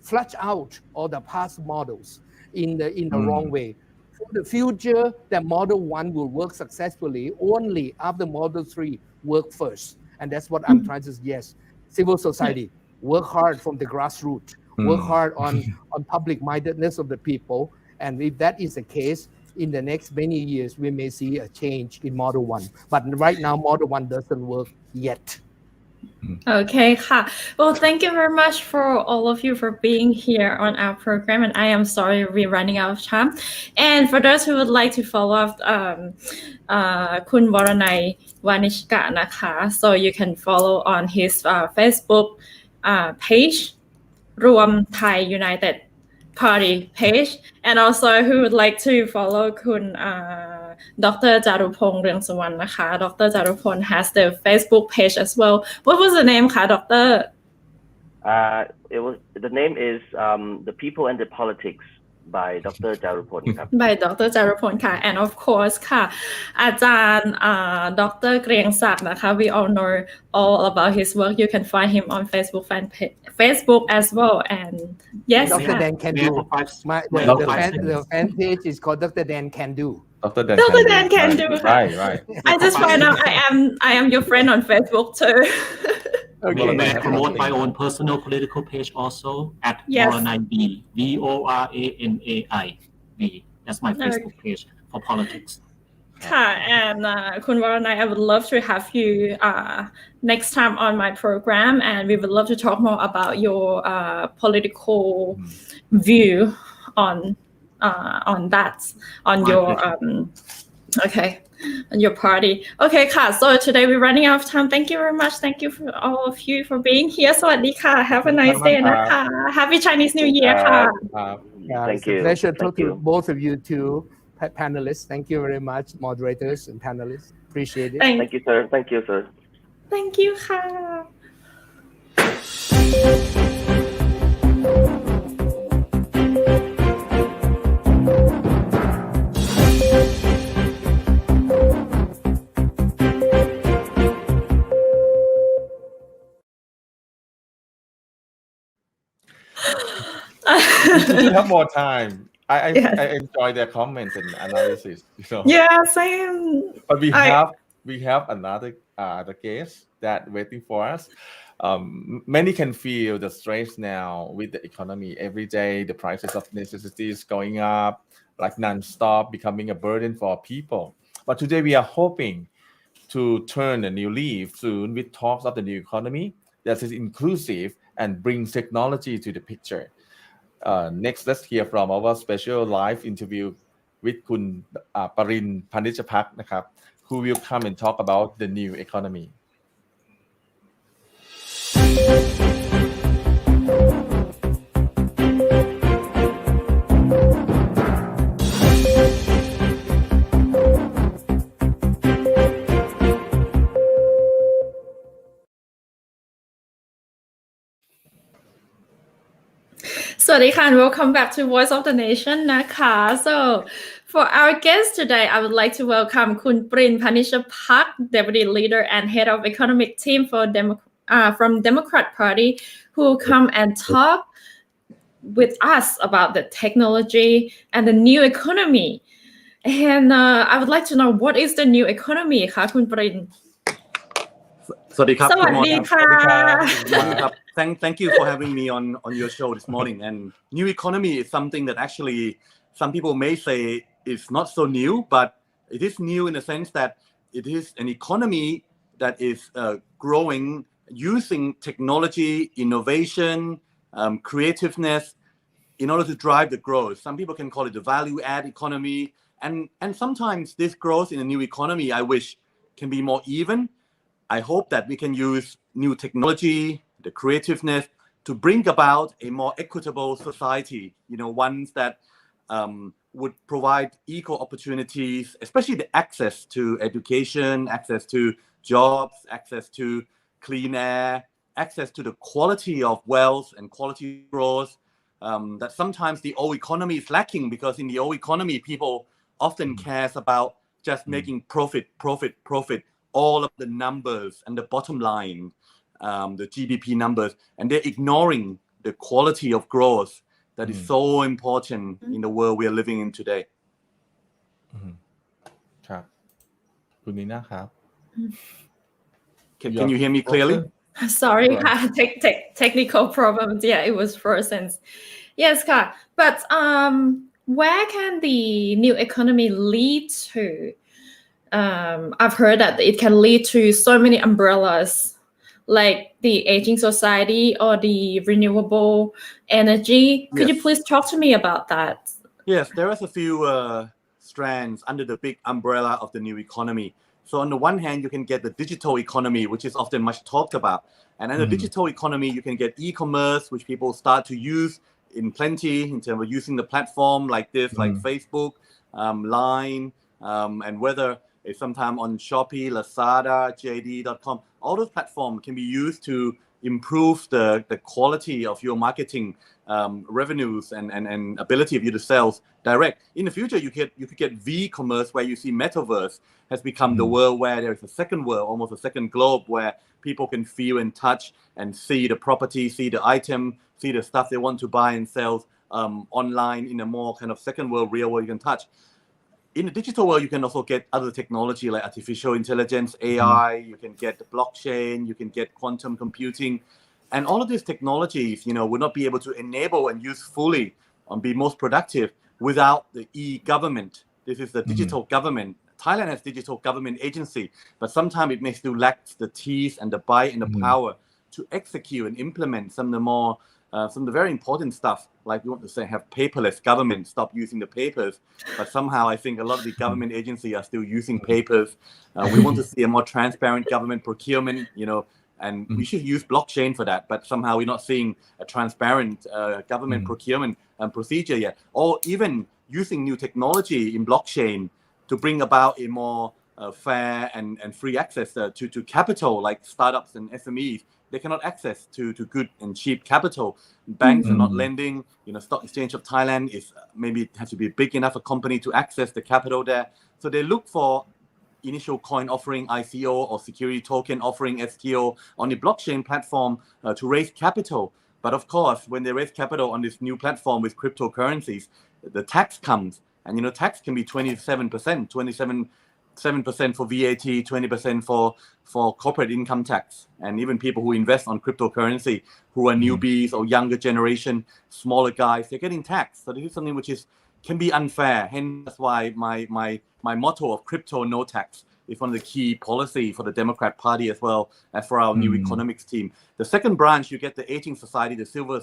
flush out all the past models in the wrong way. For the future, that Model 1 will work successfully only after Model 3 work first. And that's what I'm trying to suggest. Civil society, work hard from the grassroots, work hard on public-mindedness of the people. And if that is the case, in the next many years, we may see a change in Model 1. But right now, Model 1 doesn't work yet. Okay,ค่ะ. Well, thank you very much for all of you for being here on our program, and I am sorry we're running out of time. And for those who would like to follow up Kun Waranai Wanishkaนะคะ, so you can follow on his Facebook page, Ruam Thai United Party page, and also who would like to follow Kun Dr. Jarupong Rungsawanนะคะ. Dr. Jarupong has the Facebook page as well. What was the name คะ Doctor? The name is The People and the Politics by Dr. Jarupong ครับ by Dr. Jarupong ค่ะ and of course ค่ะอาจารย์Dr. เกรียงศักดิ์นะคะ we all know all about his work. You can find him on Facebook as well, and yes, Dr. Dan can do. The fan page is called Dr. Dan can do. Dr. Dan can do. Right. I just find out I am your friend on Facebook too. Okay. May I promote my own personal political page also at Waranai B, Voranai B. That's my Facebook page for politics. ค่ะ and คุณ Waranai, I would love to have you next time on my program, and we would love to talk more about your political view on that, on your on your party. Okay ค่ะ so today we're running out of time. Thank you very much. Thank you for all of you for being here. สวัสดีค่ะ Have a nice day นะคะ Happy Chinese New Year ค่ะ It's a pleasure to talk to both of you too, panelists. Thank you very much, moderators and panelists. Appreciate it. Thank you, sir. Thank you, sir. Thank you ค่ะ We have more time. I enjoy their comments and analysis. Yeah, same. But we have another the guest that waiting for us. Many can feel the stress now with the economy. Every day, the prices of necessities going up like non-stop, becoming a burden for people. But today, we are hoping to turn a new leaf soon with talks of the new economy that is inclusive and brings technology to the picture. Next, let's hear from our special live interview with คุณปริน พานิชภักดิ์นะครับ who will come and talk about the new economy. Sawadee and welcome back to Voice of the Nation นะคะ So for our guest today I would like to welcome คุณปริน พานิชภักดิ์ Deputy Leader and Head of Economic Team from Democrat Party who come and talk with us about the technology and the new economy and I would like to know what is the new economy คะคุณปริน สวัสดีครับ สวัสดีค่ะ Thank you for having me on your show this morning. And new economy is something that actually some people may say is not so new, but it is new in the sense that it is an economy that is growing using technology, innovation, creativeness in order to drive the growth. Some people can call it the value-add economy. And sometimes this growth in a new economy, I wish, can be more even. I hope that we can use new technology, the creativeness to bring about a more equitable society, ones that would provide equal opportunities, especially the access to education, access to jobs, access to clean air, access to the quality of wealth and quality growth that sometimes the old economy is lacking, because in the old economy, people often cares about just making profit, all of the numbers and the bottom line, the GDP numbers, and they're ignoring the quality of growth that is so important in the world we are living in today. ครับคุณนีน่าครับ Can you hear me clearly? Sorry, technical problems. Yeah, it was frozen. Yes, but where can the new economy lead to? I've heard that it can lead to so many umbrellas, like the aging society or the renewable energy. Could you please talk to me about that? Yes, there are a few strands under the big umbrella of the new economy. So on the one hand, you can get the digital economy, which is often much talked about. And in the digital economy, you can get e-commerce, which people start to use in plenty in terms of using the platform like this, like Facebook, Line, and whether it's sometime on Shopee, Lazada, JD.com. All those platforms can be used to improve the quality of your marketing revenues and ability of you to sell direct. In the future, you could get V-commerce, where you see metaverse has become the world where there is a second world, almost a second globe, where people can feel and touch and see the property, see the item, see the stuff they want to buy and sell online in a more kind of second world, real world you can touch. In the digital world, you can also get other technology like artificial intelligence, AI, you can get the blockchain, you can get quantum computing. And all of these technologies, would not be able to enable and use fully and be most productive without the e-government. This is the digital government. Thailand has digital government agency, but sometimes it may still lack the teeth and the bite and the power to execute and implement some of the very important stuff, like we want to say have paperless government, stop using the papers. But somehow I think a lot of the government agencies are still using papers. We want to see a more transparent government procurement, and we should use blockchain for that. But somehow we're not seeing a transparent government procurement procedure yet. Or even using new technology in blockchain to bring about a more fair and free access to capital, like startups and SMEs. They cannot access to good and cheap capital. Banks are not lending. Stock Exchange of Thailand is maybe has to be big enough a company to access the capital there. So they look for initial coin offering ICO or security token offering STO on the blockchain platform to raise capital. But of course, when they raise capital on this new platform with cryptocurrencies, the tax comes, and tax can be 27%, 7% for VAT, 20% for corporate income tax. And even people who invest on cryptocurrency, who are newbies or younger generation, smaller guys, they're getting taxed. So this is something which can be unfair. Hence, that's why my motto of crypto no tax. is one of the key policy for the Democrat Party as well as for our new economics team. The second branch, you get the aging society, the silver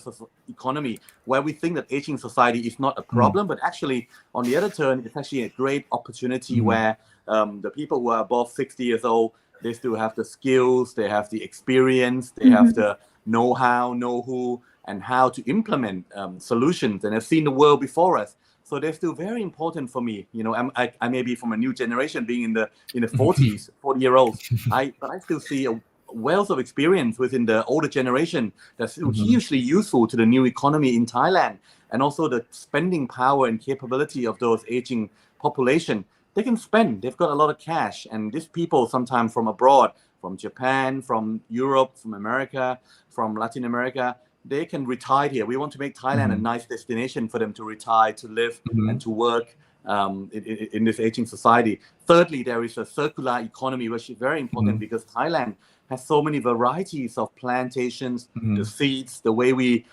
economy, where we think that aging society is not a problem, but actually on the other turn, it's actually a great opportunity where the people who are above 60 years old, they still have the skills, they have the experience, they have the know-how, know-who, and how to implement solutions, and have seen the world before us. So they're still very important for me. You know, I may be from a new generation, being in the 40s, 40-year-olds. But I still see a wealth of experience within the older generation that's still hugely useful to the new economy in Thailand, and also the spending power and capability of those aging population. They can spend. They've got a lot of cash, and these people sometimes from abroad, from Japan, from Europe, from America, from Latin America, they can retire here. We want to make Thailand a nice destination for them to retire, to live, and to work in this aging society. Thirdly, there is a circular economy, which is very important because Thailand has so many varieties of plantations, the seeds, the way we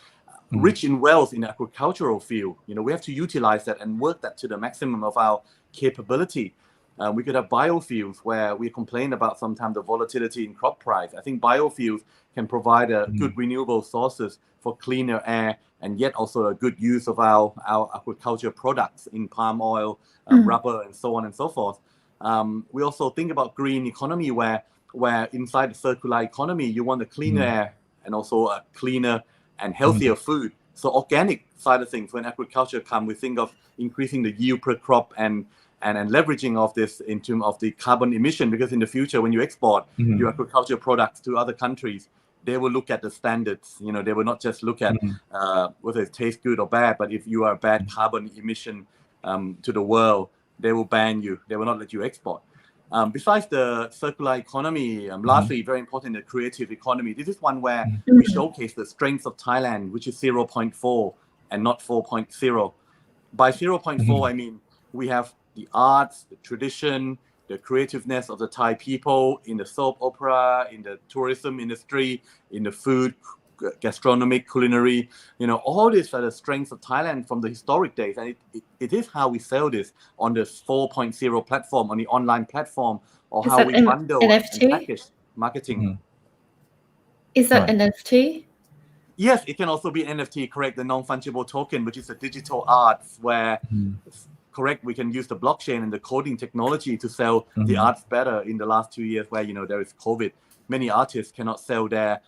rich in wealth in the agricultural field. You know, we have to utilize that and work that to the maximum of our capability. We could have biofuels where we complain about sometimes the volatility in crop price. I think biofuels can provide a good renewable sources for cleaner air, and yet also a good use of our agriculture products in palm oil, rubber, and so on and so forth. We also think about green economy where inside the circular economy, you want a cleaner air and also a cleaner and healthier food. So organic side of things, when agriculture comes, we think of increasing the yield per crop and leveraging of this in terms of the carbon emission, because in the future, when you export your agriculture products to other countries, they will look at the standards. You know, they will not just look at whether it tastes good or bad, but if you are a bad carbon emission to the world, they will ban you. They will not let you export. Besides the circular economy, lastly, very important, the creative economy. This is one where we showcase the strengths of Thailand, which is 0.4 and not 4.0. By 0.4, I mean we have the arts, the tradition, the creativeness of the Thai people in the soap opera, in the tourism industry, in the food, gastronomic, culinary. You know, all these are the strengths of Thailand from the historic days. And it is how we sell this on the 4.0 platform, on the online platform, or Is how that we bundle and NFT? package marketing. Is that Right. NFT? Yes, it can also be NFT, correct, the non-fungible token, which is a digital arts where, correct, we can use the blockchain and the coding technology to sell the arts better in the last 2 years where, you know, there is COVID. Many artists cannot sell their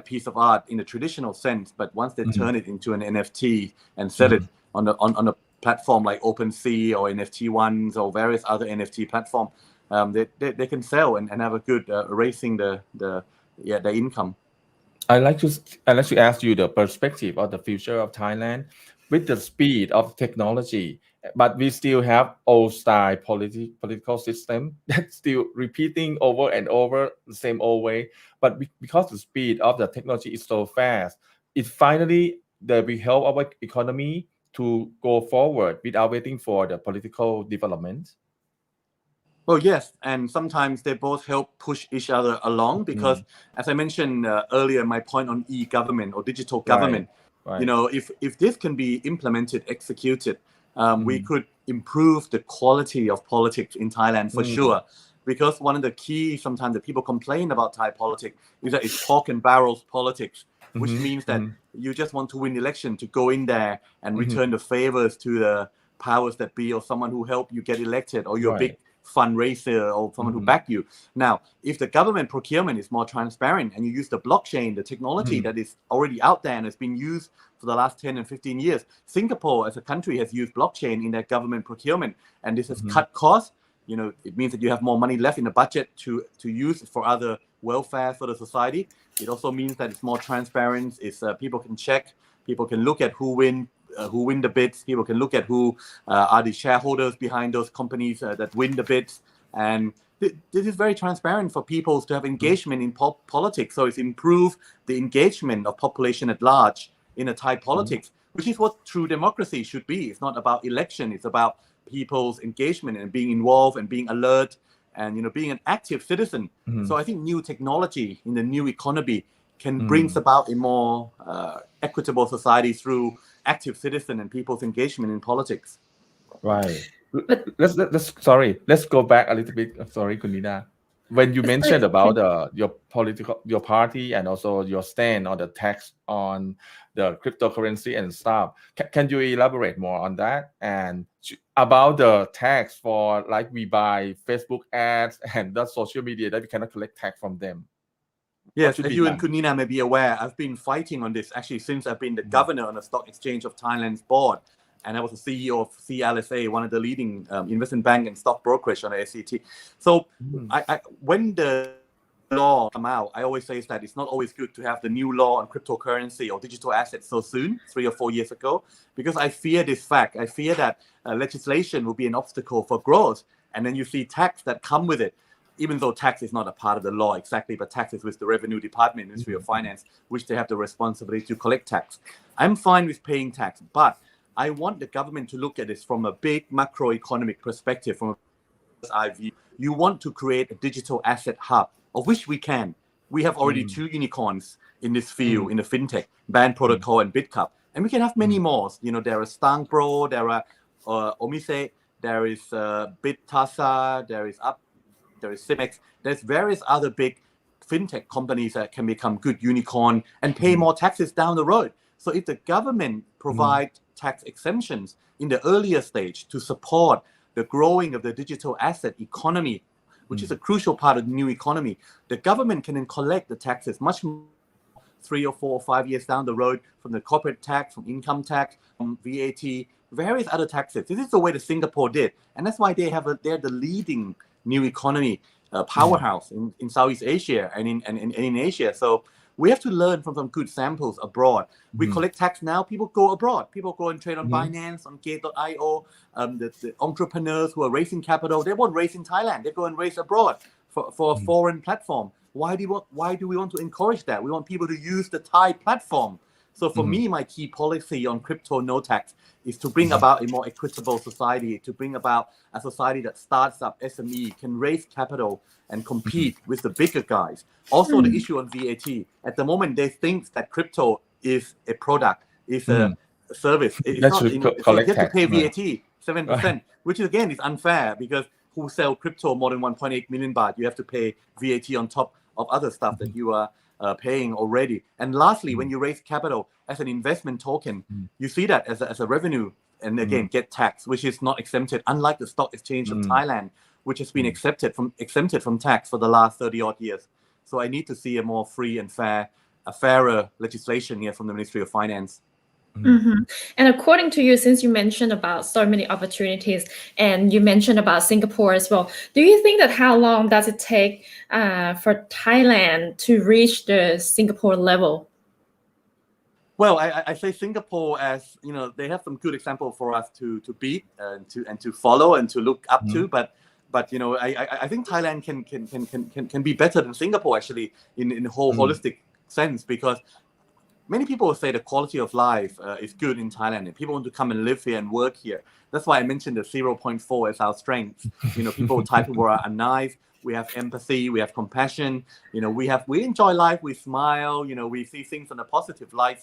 piece of art in a traditional sense, but once they turn it into an NFT and sell it on a platform like OpenSea or NFT Ones or various other NFT platform, they can sell and have a good raising their income. I'd like to ask you the perspective of the future of Thailand with the speed of technology, but we still have old style political system that's still repeating over and over the same old way. But because the speed of the technology is so fast, it finally that will help our economy to go forward without waiting for the political development. Well, yes, and sometimes they both help push each other along because, as I mentioned earlier, my point on e-government or digital government, Right. you know, if this can be implemented, executed, we could improve the quality of politics in Thailand for sure. Because one of the key sometimes that people complain about Thai politics is that it's pork and barrels politics, which means that you just want to win the election to go in there and return the favors to the powers that be or someone who helped you get elected or your big fundraiser or someone who back you. Now, if the government procurement is more transparent and you use the blockchain, the technology that is already out there and has been used for the last 10 and 15 years, Singapore as a country has used blockchain in their government procurement, and this has cut costs. You know, it means that you have more money left in the budget to use for other welfare for the society. It also means that it's more transparent. It's people can check, people can look at who win the bids. People can look at who are the shareholders behind those companies that win the bids. And this is very transparent for people to have engagement in politics. So it's improved the engagement of population at large in a Thai politics, which is what true democracy should be. It's not about election. It's about people's engagement and being involved and being alert and, you know, being an active citizen. So I think new technology in the new economy can bring about a more equitable society through active citizen and people's engagement in politics. Right. But let's go back a little bit. Sorry, Kunina. When you mentioned about your party and also your stand on the tax on the cryptocurrency and stuff, can you elaborate more on that and about the tax for like we buy Facebook ads and the social media that we cannot collect tax from them? Yes, as you and Kunina may be aware, I've been fighting on this actually since I've been the governor on the Stock Exchange of Thailand's board. And I was the CEO of CLSA, one of the leading investment bank and stock brokerage on the SCT. So when the law come out, I always say that it's not always good to have the new law on cryptocurrency or digital assets so soon, 3 or 4 years ago, because I fear this fact. I fear that legislation will be an obstacle for growth. And then you see tax that come with it. Even though tax is not a part of the law exactly, but tax is with the Revenue Department, Ministry of Finance, which they have the responsibility to collect tax. I'm fine with paying tax, but I want the government to look at this from a big macroeconomic perspective, from a eye view. You want to create a digital asset hub, of which we can. We have already 2 unicorns in this field, in the fintech, Band Protocol and BitCup. And we can have many more. You know, there is Stangpro, there are Omise, there is BitTasa, there is Cimex. There's various other big fintech companies that can become good unicorn and pay more taxes down the road. So if the government provide tax exemptions in the earlier stage to support the growing of the digital asset economy, which is a crucial part of the new economy, the government can then collect the taxes much more 3 or 4 or 5 years down the road from the corporate tax, from income tax, from VAT, various other taxes. This is the way that Singapore did. And that's why they're the leading new economy powerhouse in Southeast Asia and in Asia. So we have to learn from some good samples abroad. We collect tax now, people go abroad. People go and trade on Binance, on Gate.io. The entrepreneurs who are raising capital, they won't raise in Thailand. They go and raise abroad for a foreign platform. Why do we want to encourage that? We want people to use the Thai platform. So for me, my key policy on crypto no tax is to bring about a more equitable society, to bring about a society that starts up SME, can raise capital and compete with the bigger guys. Also, the issue on VAT. At the moment, they think that crypto is a product, is a service. It's not, so you have to pay VAT, 7%, which again is unfair because who sell crypto more than 1.8 million baht, you have to pay VAT on top of other stuff that you are paying already. And lastly, when you raise capital as an investment token, you see that as a revenue and again get taxed, which is not exempted, unlike the Stock Exchange of Thailand, which has been exempted from tax for the last 30 odd years. So I need to see a more free and fairer legislation here from the Ministry of Finance. And according to you, since you mentioned about so many opportunities and you mentioned about Singapore as well, do you think that how long does it take for Thailand to reach the Singapore level? Well, I say Singapore as, you know, they have some good example for us to beat and to follow and to look up to, but you know, I think Thailand can be better than Singapore actually in a whole holistic sense, because many people say the quality of life is good in Thailand and people want to come and live here and work here. That's why I mentioned the 0.4 as our strength. You know, Thai people are nice. We have empathy, we have compassion. You know, we enjoy life, we smile. You know, we see things in a positive light.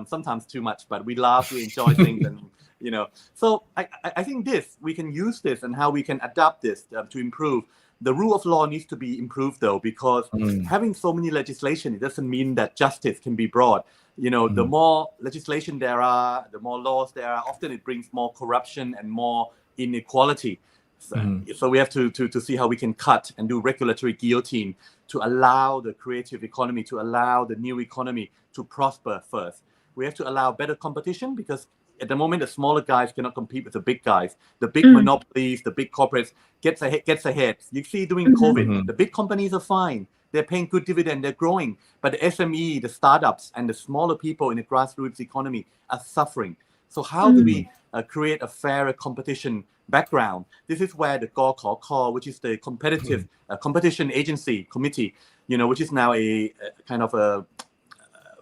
Sometimes too much, but we laugh, we enjoy things, and you know. So I think we can use this and how we can adapt this to improve. The rule of law needs to be improved though, because having so many legislation, it doesn't mean that justice can be brought. You know, the more legislation there are, the more laws there are, often it brings more corruption and more inequality. So we have to see how we can cut and do regulatory guillotine to allow the creative economy, to allow the new economy to prosper first. We have to allow better competition, because at the moment, the smaller guys cannot compete with the big guys. The big monopolies, the big corporates gets ahead. You see during COVID, the big companies are fine. They're paying good dividend, they're growing. But the SME, the startups, and the smaller people in the grassroots economy are suffering. So how do we create a fairer competition background? This is where the GOCOR, which is the competitive competition agency committee, you know, which is now a kind of a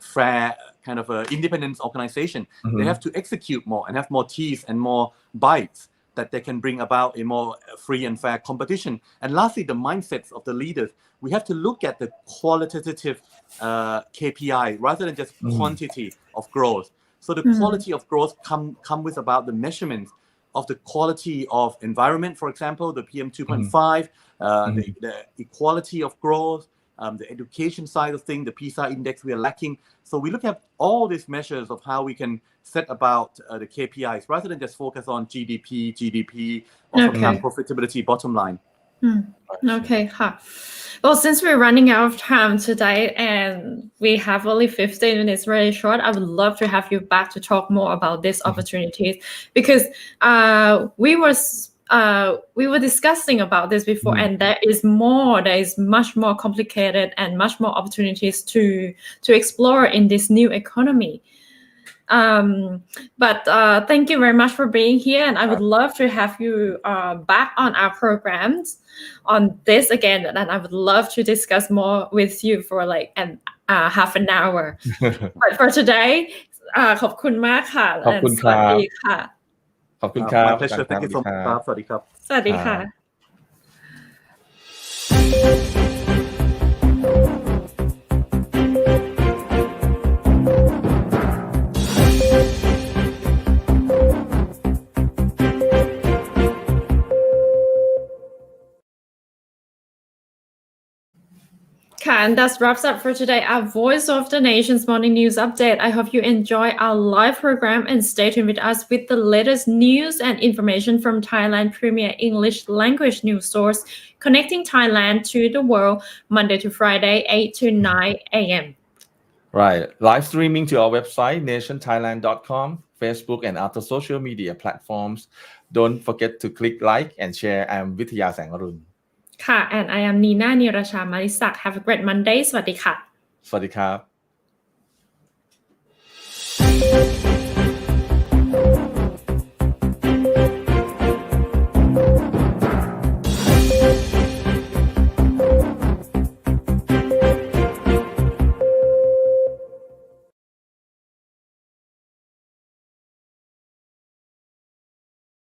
fair kind of an independent organization. They have to execute more and have more teeth and more bites that they can bring about a more free and fair competition. And lastly, the mindsets of the leaders. We have to look at the qualitative KPI rather than just quantity of growth. So the quality of growth come with about the measurements of the quality of environment, for example, the PM 2.5, the equality of growth, the education side of things, the PISA index we are lacking. So we look at all these measures of how we can set about the KPIs rather than just focus on GDP, or sometimes profitability, bottom line. Okay, well, since we're running out of time today and we have only 15 minutes, really short, I would love to have you back to talk more about these opportunities, because we were discussing about this before, and there is much more complicated and much more opportunities to explore in this new economy. But thank you very much for being here, and I would love to have you back on our programs on this again, and I would love to discuss more with you for like half an hour. But for today ขอบคุณมากค่ะ ขอบคุณครับ สวัสดีค่ะ ขอบคุณครับ My pleasure. Thank you so much. ครับ สวัสดีครับ สวัสดีค่ะ And that wraps up for today our Voice of the Nation's morning news update. I hope you enjoy our live program and stay tuned with us with the latest news and information from Thailand Premier English language news source, connecting Thailand to the world, Monday to Friday, 8 to 9 a.m. Right. Live streaming to our website, nationthailand.com, Facebook, and other social media platforms. Don't forget to click like and share. I'm Vithaya Sangarun. And I am Nina Nirasha Marisak. Have a great Monday. สวัสดีค่ะ สวัสดีครับ